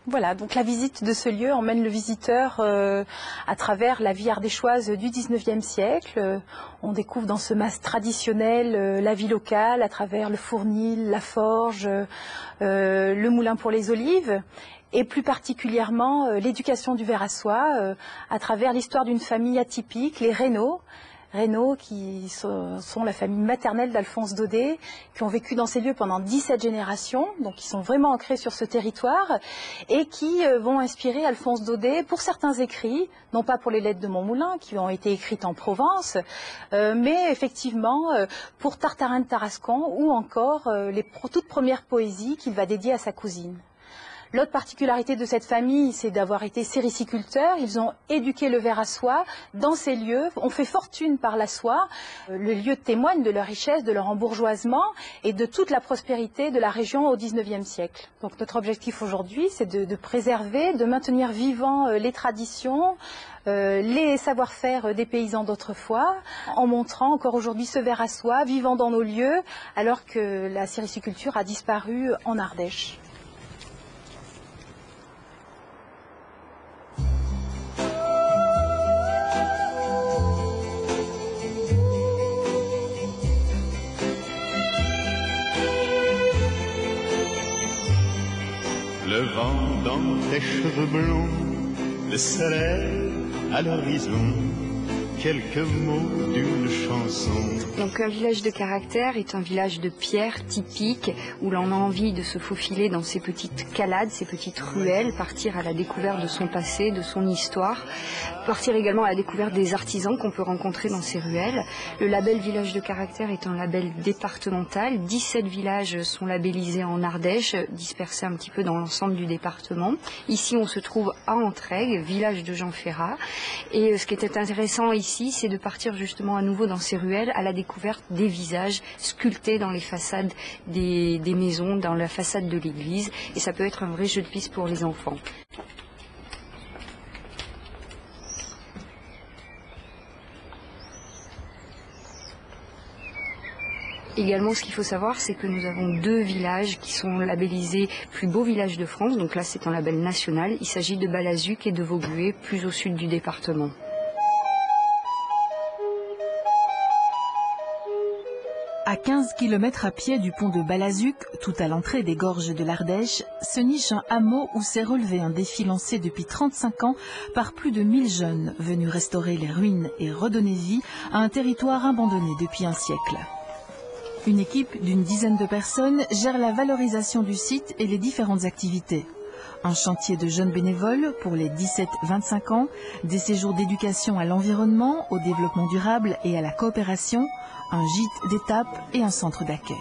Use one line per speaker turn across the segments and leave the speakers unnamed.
Voilà, donc la visite de ce lieu emmène le visiteur à travers la vie ardéchoise du 19e siècle. On découvre dans ce mas traditionnel la vie locale à travers le fournil, la forge, le moulin pour les olives et plus particulièrement l'éducation du verre à soie à travers l'histoire d'une famille atypique, les Reynaud. Reynaud, qui sont la famille maternelle d'Alphonse Daudet, qui ont vécu dans ces lieux pendant 17 générations, donc qui sont vraiment ancrés sur ce territoire, et qui vont inspirer Alphonse Daudet pour certains écrits, non pas pour les lettres de Montmoulin, qui ont été écrites en Provence, mais effectivement pour Tartarin de Tarascon, ou encore les toutes premières poésies qu'il va dédier à sa cousine. L'autre particularité de cette famille, c'est d'avoir été sériciculteurs. Ils ont éduqué le verre à soie dans ces lieux, ont fait fortune par la soie. Le lieu témoigne de leur richesse, de leur embourgeoisement et de toute la prospérité de la région au XIXe siècle. Donc notre objectif aujourd'hui, c'est de préserver, de maintenir vivants les traditions, les savoir-faire des paysans d'autrefois, en montrant encore aujourd'hui ce verre à soie vivant dans nos lieux, alors que la sériciculture a disparu en Ardèche.
Le vent dans tes cheveux blonds, le soleil à l'horizon, quelques mots d'une chanson.
Donc un village de caractère est un village de pierre typique où l'on a envie de se faufiler dans ces petites calades, ces petites ruelles, partir à la découverte de son passé, de son histoire, partir également à la découverte des artisans qu'on peut rencontrer dans ces ruelles. Le label village de caractère est un label départemental. 17 villages sont labellisés en Ardèche, dispersés un petit peu dans l'ensemble du département. Ici on se trouve à Entraigues, village de Jean Ferrat. Et ce qui était intéressant ici, c'est de partir justement à nouveau dans ces ruelles à la découverte des visages sculptés dans les façades des maisons, dans la façade de l'église. Et ça peut être un vrai jeu de piste pour les enfants. Également, ce qu'il faut savoir, c'est que nous avons 2 villages qui sont labellisés plus beaux villages de France. Donc là, c'est un label national. Il s'agit de Balazuc et de Vaugué, plus au sud du département.
À 15 km à pied du pont de Balazuc, tout à l'entrée des gorges de l'Ardèche, se niche un hameau où s'est relevé un défi lancé depuis 35 ans par plus de 1000 jeunes venus restaurer les ruines et redonner vie à un territoire abandonné depuis un siècle. Une équipe d'une dizaine de personnes gère la valorisation du site et les différentes activités. Un chantier de jeunes bénévoles pour les 17-25 ans, des séjours d'éducation à l'environnement, au développement durable et à la coopération, un gîte d'étape et un centre d'accueil.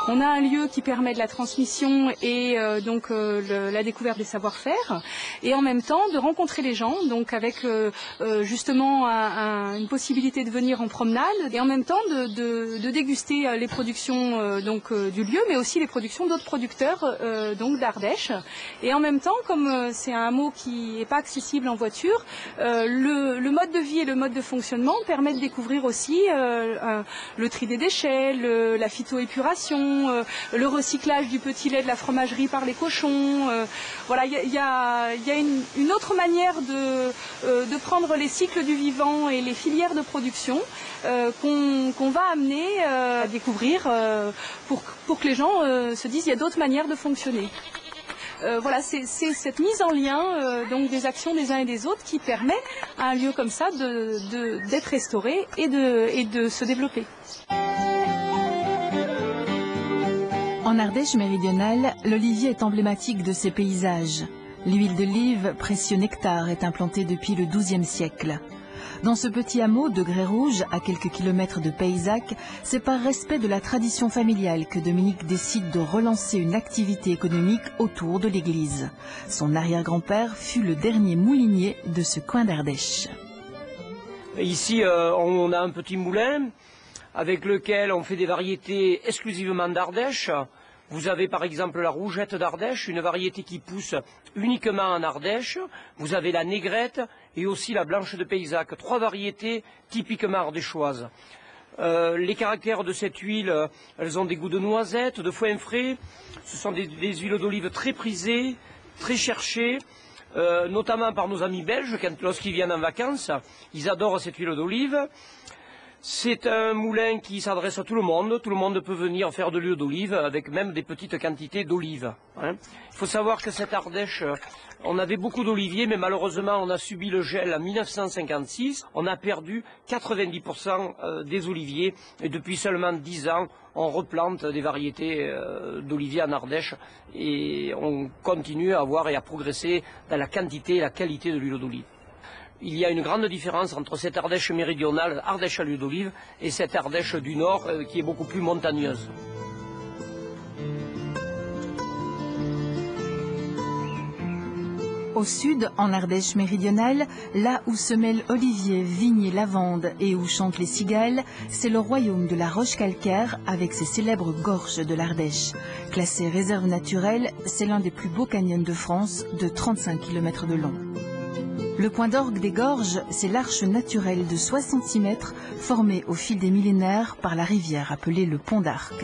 On a un lieu qui permet de la transmission et la découverte des savoir-faire et en même temps de rencontrer les gens, donc avec justement une possibilité de venir en promenade et en même temps de déguster les productions du lieu, mais aussi les productions d'autres producteurs donc d'Ardèche. Et en même temps, comme c'est un hameau qui n'est pas accessible en voiture, le mode de vie et le mode de fonctionnement permettent de découvrir aussi le tri des déchets, la phytoépuration, le recyclage du petit lait de la fromagerie par les cochons. Voilà, il y a une autre manière de prendre les cycles du vivant et les filières de production qu'on va amener à découvrir pour que les gens se disent qu'il y a d'autres manières de fonctionner. Voilà, c'est cette mise en lien donc des actions des uns et des autres qui permet à un lieu comme ça d'être restauré et de se développer.
En Ardèche méridionale, l'olivier est emblématique de ces paysages. L'huile d'olive, précieux nectar, est implantée depuis le XIIe siècle. Dans ce petit hameau de Grès-Rouge, à quelques kilomètres de Payzac, c'est par respect de la tradition familiale que Dominique décide de relancer une activité économique autour de l'église. Son arrière-grand-père fut le dernier moulinier de ce coin d'Ardèche.
Ici, on a un petit moulin avec lequel on fait des variétés exclusivement d'Ardèche. Vous avez par exemple la rougette d'Ardèche, une variété qui pousse uniquement en Ardèche. Vous avez la négrette et aussi la blanche de Payzac, 3 variétés typiquement ardéchoises. Les caractères de cette huile, elles ont des goûts de noisette, de foin frais. Ce sont des huiles d'olive très prisées, très cherchées, notamment par nos amis belges, lorsqu'ils viennent en vacances. Ils adorent cette huile d'olive. C'est un moulin qui s'adresse à tout le monde peut venir faire de l'huile d'olive avec même des petites quantités d'olive. Il faut savoir que cette Ardèche, on avait beaucoup d'oliviers, mais malheureusement on a subi le gel en 1956, on a perdu 90% des oliviers, et depuis seulement 10 ans, on replante des variétés d'oliviers en Ardèche, et on continue à avoir et à progresser dans la quantité et la qualité de l'huile d'olive. Il y a une grande différence entre cette Ardèche méridionale, Ardèche à l'huile d'olive, et cette Ardèche du Nord qui est beaucoup plus montagneuse.
Au sud, en Ardèche méridionale, là où se mêlent oliviers, vignes et lavandes et où chantent les cigales, c'est le royaume de la roche calcaire avec ses célèbres gorges de l'Ardèche. Classé réserve naturelle, c'est l'un des plus beaux canyons de France, de 35 km de long. Le point d'orgue des gorges, c'est l'arche naturelle de 66 mètres formée au fil des millénaires par la rivière appelée le Pont d'Arc.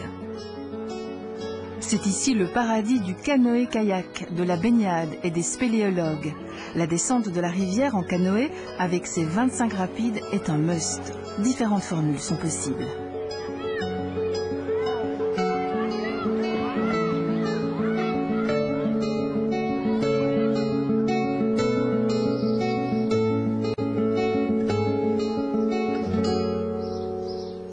C'est ici le paradis du canoë-kayak, de la baignade et des spéléologues. La descente de la rivière en canoë avec ses 25 rapides est un must. Différentes formules sont possibles.